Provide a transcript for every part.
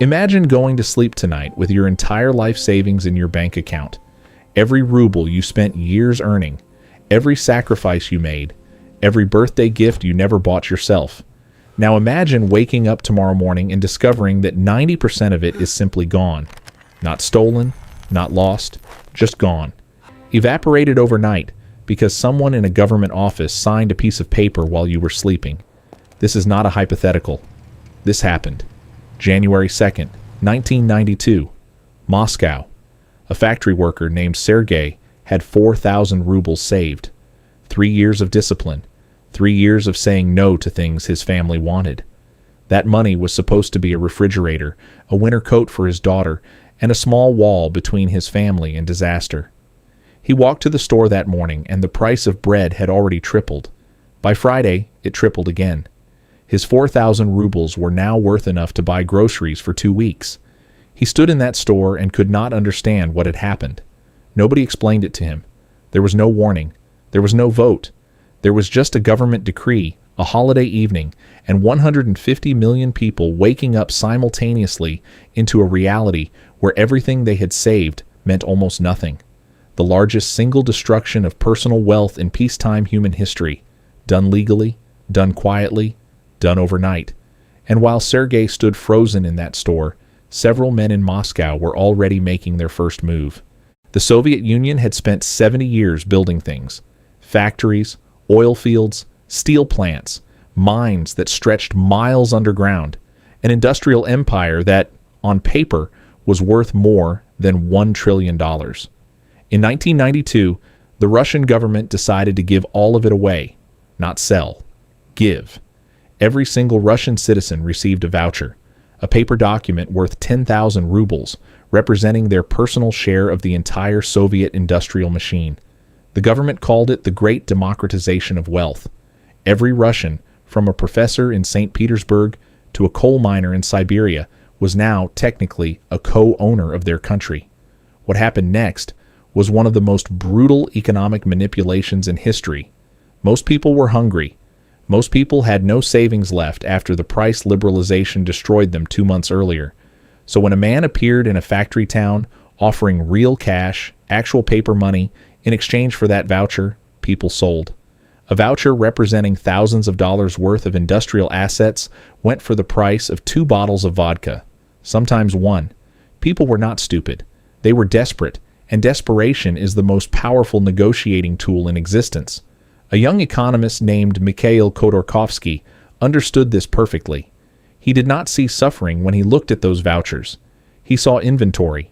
Imagine going to sleep tonight with your entire life savings in your bank account. Every ruble you spent years earning, every sacrifice you made, every birthday gift you never bought yourself. Now imagine waking up tomorrow morning and discovering that 90% of it is simply gone. Not stolen, not lost, just gone. Evaporated overnight because someone in a government office signed a piece of paper while you were sleeping. This is not a hypothetical. This happened. January 2nd, 1992. Moscow. A factory worker named Sergei had 4,000 rubles saved. 3 years of discipline. 3 years of saying no to things his family wanted. That money was supposed to be a refrigerator, a winter coat for his daughter, and a small wall between his family and disaster. He walked to the store that morning, and the price of bread had already tripled. By Friday, it tripled again. His 4,000 rubles were now worth enough to buy groceries for 2 weeks. He stood in that store and could not understand what had happened. Nobody explained it to him. There was no warning. There was no vote. There was just a government decree, a holiday evening, and 150 million people waking up simultaneously into a reality where everything they had saved meant almost nothing. The largest single destruction of personal wealth in peacetime human history, done legally, done quietly, done overnight. And while Sergei stood frozen in that store, several men in Moscow were already making their first move. The Soviet Union had spent 70 years building things. Factories, oil fields, steel plants, mines that stretched miles underground, an industrial empire that, on paper, was worth more than $1 trillion. In 1992, the Russian government decided to give all of it away, not sell, give. Every single Russian citizen received a voucher, a paper document worth 10,000 rubles, representing their personal share of the entire Soviet industrial machine. The government called it the Great Democratization of Wealth. Every Russian, from a professor in St. Petersburg to a coal miner in Siberia, was now technically a co-owner of their country. What happened next was one of the most brutal economic manipulations in history. Most people were hungry. Most people had no savings left after the price liberalization destroyed them 2 months earlier. So when a man appeared in a factory town offering real cash, actual paper money, in exchange for that voucher, people sold. A voucher representing thousands of dollars worth of industrial assets went for the price of 2 bottles of vodka, sometimes 1. People were not stupid. They were desperate, and desperation is the most powerful negotiating tool in existence. A young economist named Mikhail Khodorkovsky understood this perfectly. He did not see suffering when he looked at those vouchers. He saw inventory.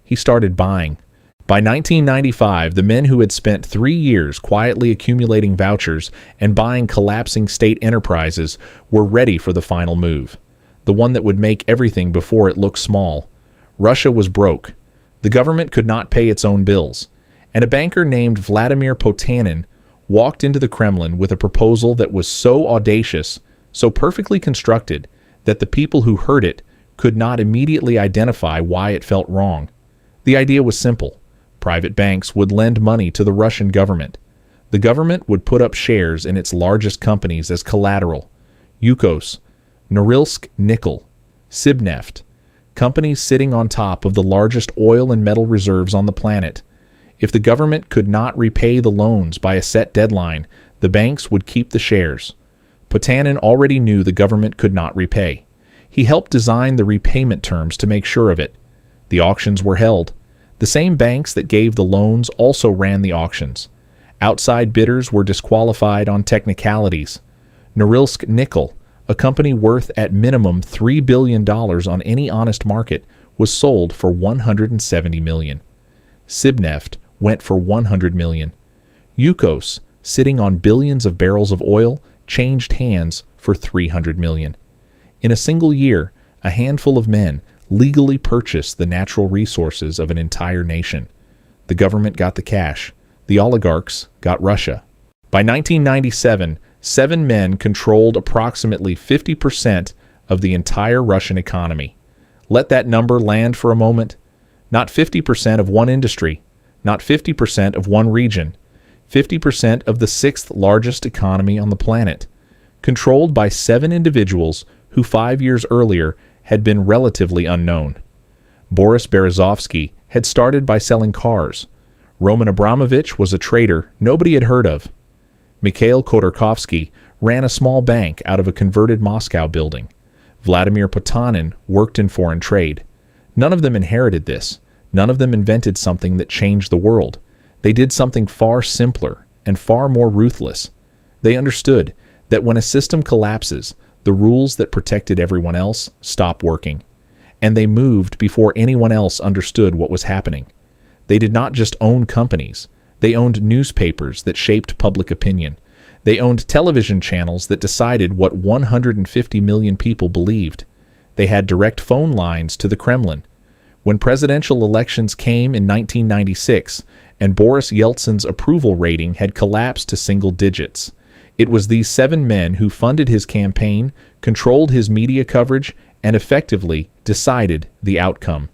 He started buying. By 1995, the men who had spent 3 years quietly accumulating vouchers and buying collapsing state enterprises were ready for the final move, the one that would make everything before it looked small. Russia was broke. The government could not pay its own bills, and a banker named Vladimir Potanin walked into the Kremlin with a proposal that was so audacious, so perfectly constructed, that the people who heard it could not immediately identify why it felt wrong. The idea was simple. Private banks would lend money to the Russian government. The government would put up shares in its largest companies as collateral. Yukos, Norilsk Nickel, Sibneft, companies sitting on top of the largest oil and metal reserves on the planet. If the government could not repay the loans by a set deadline, the banks would keep the shares. Potanin already knew the government could not repay. He helped design the repayment terms to make sure of it. The auctions were held. The same banks that gave the loans also ran the auctions. Outside bidders were disqualified on technicalities. Norilsk Nickel, a company worth at minimum $3 billion on any honest market, was sold for $170 million. Sibneft went for $100 million. Yukos, sitting on billions of barrels of oil, changed hands for $300 million. In a single year, a handful of men legally purchased the natural resources of an entire nation. The government got the cash. The oligarchs got Russia. By 1997, 7 men controlled approximately 50% of the entire Russian economy. Let that number land for a moment. Not 50% of one industry, not 50% of one region, 50% of the 6th largest economy on the planet, controlled by 7 individuals who 5 years earlier had been relatively unknown. Boris Berezovsky had started by selling cars. Roman Abramovich was a trader nobody had heard of. Mikhail Khodorkovsky ran a small bank out of a converted Moscow building. Vladimir Potanin worked in foreign trade. None of them inherited this. None of them invented something that changed the world. They did something far simpler and far more ruthless. They understood that when a system collapses, the rules that protected everyone else stop working. And they moved before anyone else understood what was happening. They did not just own companies. They owned newspapers that shaped public opinion. They owned television channels that decided what 150 million people believed. They had direct phone lines to the Kremlin. When presidential elections came in 1996 and Boris Yeltsin's approval rating had collapsed to single digits, it was these 7 men who funded his campaign, controlled his media coverage, and effectively decided the outcome.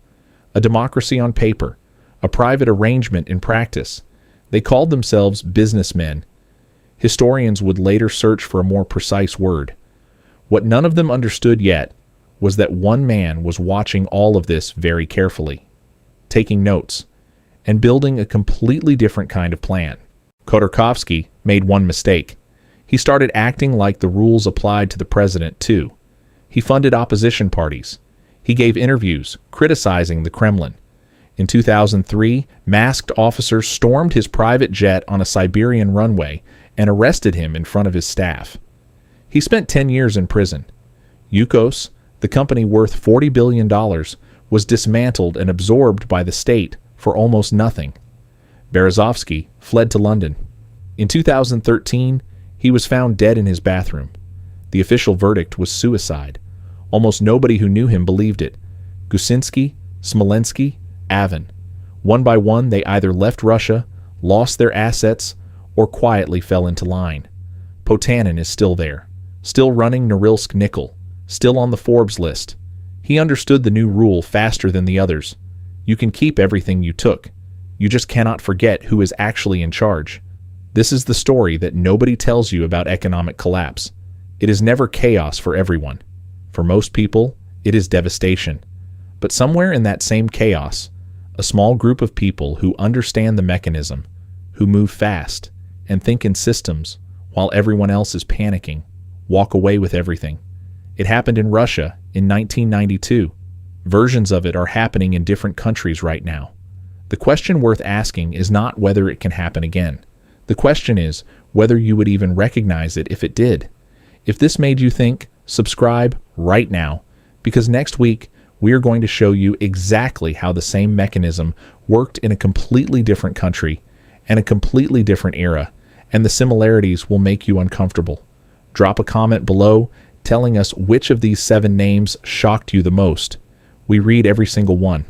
A democracy on paper, a private arrangement in practice. They called themselves businessmen. Historians would later search for a more precise word. What none of them understood yet was that one man was watching all of this very carefully, taking notes, and building a completely different kind of plan. Khodorkovsky made one mistake. He started acting like the rules applied to the president, too. He funded opposition parties. He gave interviews criticizing the Kremlin. In 2003, masked officers stormed his private jet on a Siberian runway and arrested him in front of his staff. He spent 10 years in prison. Yukos, the company worth $40 billion, was dismantled and absorbed by the state for almost nothing. Berezovsky fled to London. In 2013, he was found dead in his bathroom. The official verdict was suicide. Almost nobody who knew him believed it. Gusinsky, Smolensky, Avin. One by one, they either left Russia, lost their assets, or quietly fell into line. Potanin is still there, still running Norilsk Nickel, still on the Forbes list. He understood the new rule faster than the others. You can keep everything you took. You just cannot forget who is actually in charge. This is the story that nobody tells you about economic collapse. It is never chaos for everyone. For most people, it is devastation. But somewhere in that same chaos, a small group of people who understand the mechanism, who move fast and think in systems while everyone else is panicking, walk away with everything. It happened in Russia in 1992. Versions of it are happening in different countries right now. The question worth asking is not whether it can happen again. The question is whether you would even recognize it if it did. If this made you think, subscribe right now, because next week we are going to show you exactly how the same mechanism worked in a completely different country and a completely different era, and the similarities will make you uncomfortable. Drop a comment below telling us which of these 7 names shocked you the most. We read every single one.